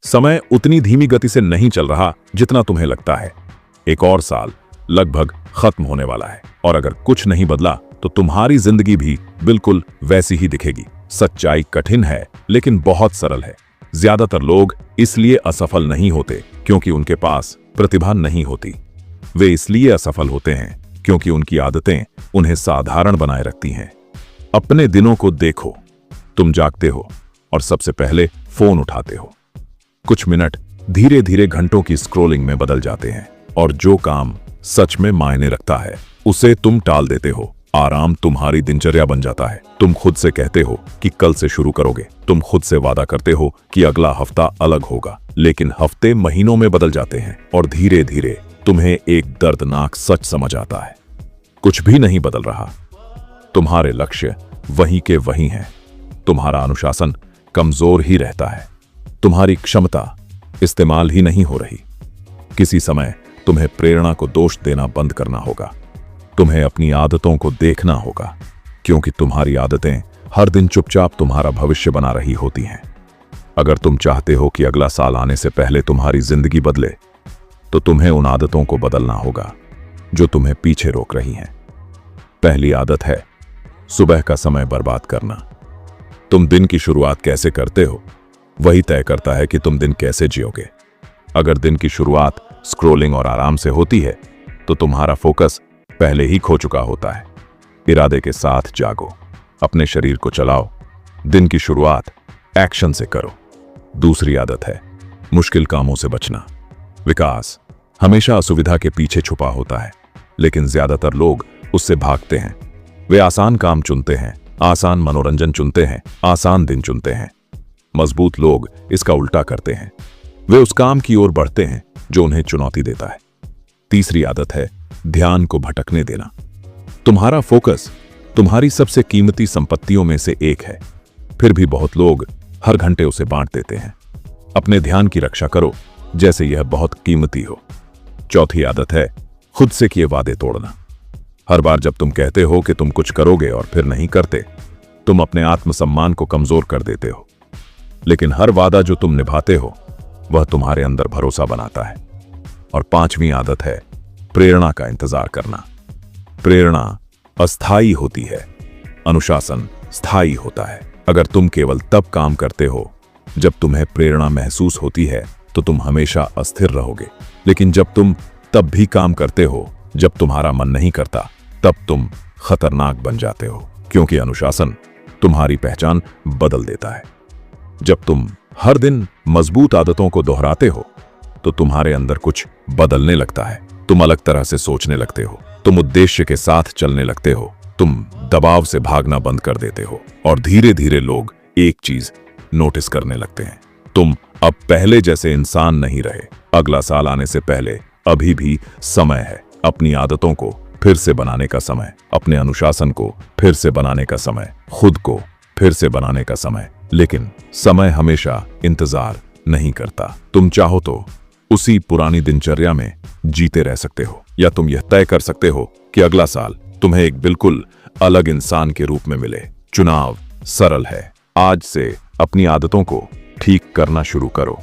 समय उतनी धीमी गति से नहीं चल रहा जितना तुम्हें लगता है। एक और साल लगभग खत्म होने वाला है और अगर कुछ नहीं बदला तो तुम्हारी जिंदगी भी बिल्कुल वैसी ही दिखेगी। सच्चाई कठिन है लेकिन बहुत सरल है। ज्यादातर लोग इसलिए असफल नहीं होते क्योंकि उनके पास प्रतिभा नहीं होती। वे इसलिए असफल होते हैं क्योंकि उनकी आदतें उन्हें साधारण बनाए रखती हैं। अपने दिनों को देखो। तुम जागते हो और सबसे पहले फोन उठाते हो। कुछ मिनट धीरे धीरे घंटों की स्क्रॉलिंग में बदल जाते हैं और जो काम सच में मायने रखता है उसे तुम टाल देते हो। आराम तुम्हारी दिनचर्या बन जाता है। तुम खुद से कहते हो कि कल से शुरू करोगे। तुम खुद से वादा करते हो कि अगला हफ्ता अलग होगा, लेकिन हफ्ते महीनों में बदल जाते हैं और धीरे धीरे तुम्हें एक दर्दनाक सच समझ आता है। कुछ भी नहीं बदल रहा। तुम्हारे लक्ष्य वहीं के वहीं हैं। तुम्हारा अनुशासन कमजोर ही रहता है। तुम्हारी क्षमता इस्तेमाल ही नहीं हो रही। किसी समय तुम्हें प्रेरणा को दोष देना बंद करना होगा। तुम्हें अपनी आदतों को देखना होगा, क्योंकि तुम्हारी आदतें हर दिन चुपचाप तुम्हारा भविष्य बना रही होती हैं। अगर तुम चाहते हो कि अगला साल आने से पहले तुम्हारी जिंदगी बदले, तो तुम्हें उन आदतों को बदलना होगा जो तुम्हें पीछे रोक रही हैं। पहली आदत है सुबह का समय बर्बाद करना। तुम दिन की शुरुआत कैसे करते हो, वही तय करता है कि तुम दिन कैसे जियोगे। अगर दिन की शुरुआत स्क्रॉलिंग और आराम से होती है, तो तुम्हारा फोकस पहले ही खो चुका होता है। इरादे के साथ जागो, अपने शरीर को चलाओ। दिन की शुरुआत एक्शन से करो। दूसरी आदत है मुश्किल कामों से बचना। विकास हमेशा असुविधा के पीछे छुपा होता है, लेकिन ज्यादातर लोग उससे भागते हैं। वे आसान काम चुनते हैं, आसान मनोरंजन चुनते हैं, आसान दिन चुनते हैं। मजबूत लोग इसका उल्टा करते हैं। वे उस काम की ओर बढ़ते हैं जो उन्हें चुनौती देता है। तीसरी आदत है ध्यान को भटकने देना। तुम्हारा फोकस तुम्हारी सबसे कीमती संपत्तियों में से एक है, फिर भी बहुत लोग हर घंटे उसे बांट देते हैं। अपने ध्यान की रक्षा करो जैसे यह बहुत कीमती हो। चौथी आदत है खुद से किए वादे तोड़ना। हर बार जब तुम कहते हो कि तुम कुछ करोगे और फिर नहीं करते, तुम अपने आत्मसम्मान को कमजोर कर देते हो। लेकिन हर वादा जो तुम निभाते हो वह तुम्हारे अंदर भरोसा बनाता है। और पांचवी आदत है प्रेरणा का इंतजार करना। प्रेरणा अस्थायी होती है, अनुशासन स्थायी होता है। अगर तुम केवल तब काम करते हो जब तुम्हें प्रेरणा महसूस होती है, तो तुम हमेशा अस्थिर रहोगे। लेकिन जब तुम तब भी काम करते हो जब तुम्हारा मन नहीं करता, तब तुम खतरनाक बन जाते हो, क्योंकि अनुशासन तुम्हारी पहचान बदल देता है। जब तुम हर दिन मजबूत आदतों को दोहराते हो, तो तुम्हारे अंदर कुछ बदलने लगता है। तुम अलग तरह से सोचने लगते हो। तुम उद्देश्य के साथ चलने लगते हो। तुम दबाव से भागना बंद कर देते हो और धीरे धीरे लोग एक चीज नोटिस करने लगते हैं, तुम अब पहले जैसे इंसान नहीं रहे। अगला साल आने से पहले अभी भी समय है। अपनी आदतों को फिर से बनाने का समय, अपने अनुशासन को फिर से बनाने का समय, खुद को फिर से बनाने का समय। लेकिन समय हमेशा इंतजार नहीं करता। तुम चाहो तो उसी पुरानी दिनचर्या में जीते रह सकते हो, या तुम यह तय कर सकते हो कि अगला साल तुम्हें एक बिल्कुल अलग इंसान के रूप में मिले। चुनाव सरल है। आज से अपनी आदतों को ठीक करना शुरू करो।